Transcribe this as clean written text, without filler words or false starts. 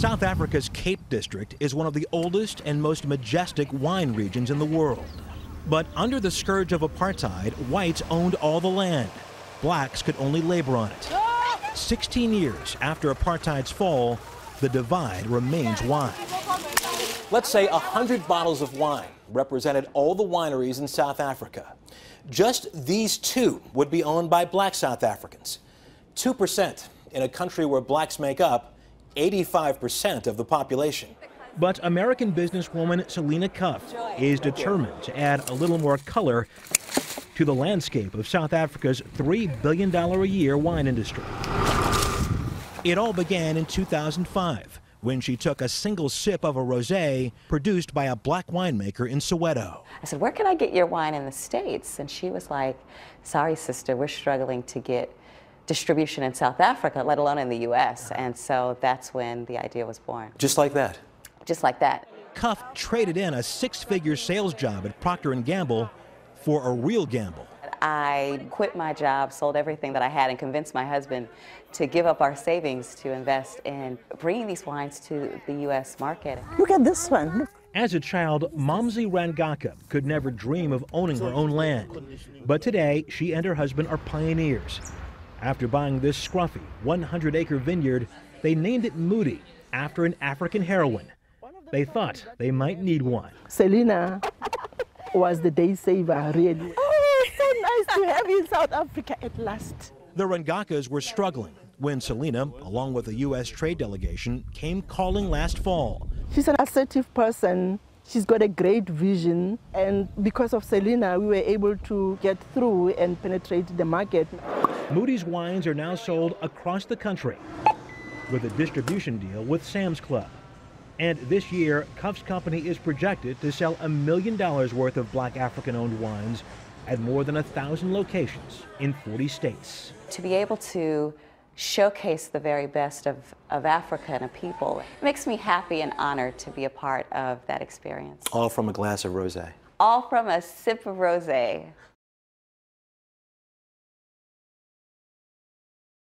South Africa's Cape District is one of the oldest and most majestic wine regions in the world. But under the scourge of apartheid, whites owned all the land. Blacks could only labor on it. 16 years after apartheid's fall, the divide remains wide. Let's say 100 bottles of wine represented all the wineries in South Africa. Just these two would be owned by black South Africans. 2% in a country where blacks make up 85% of the population. But American businesswoman Selena Cuffe is determined to add a little more color to the landscape of South Africa's $3 billion a year wine industry. It all began in 2005 when she took a single sip of a rosé produced by a black winemaker in Soweto. I said, "Where can I get your wine in the States?" And she was like, "Sorry, sister, we're struggling to get distribution in South Africa, let alone in the U.S." And so that's when the idea was born. Just like that? Just like that. Cuffe traded in a six-figure sales job at Procter & Gamble for a real gamble. I quit my job, sold everything that I had, and convinced my husband to give up our savings to invest in bringing these wines to the U.S. market. Look at this one. Look. As a child, Momsy Rangaka could never dream of owning her own land. But today, she and her husband are pioneers. After buying this scruffy 100-acre vineyard, they named it Moody after an African heroine. They thought they might need one. Selena was the day saver, really. Oh, so nice to have you in South Africa at last. The Rangakas were struggling when Selena, along with a U.S. trade delegation, came calling last fall. She's an assertive person. She's got a great vision. And because of Selena, we were able to get through and penetrate the market. Moody's wines are now sold across the country with a distribution deal with Sam's Club. And this year, Cuffe's company is projected to sell $1 million worth of black African-owned wines at more than 1,000 locations in 40 states. To be able to showcase the very best of Africa and a people, it makes me happy and honored to be a part of that experience. All from a glass of rosé. All from a sip of rosé.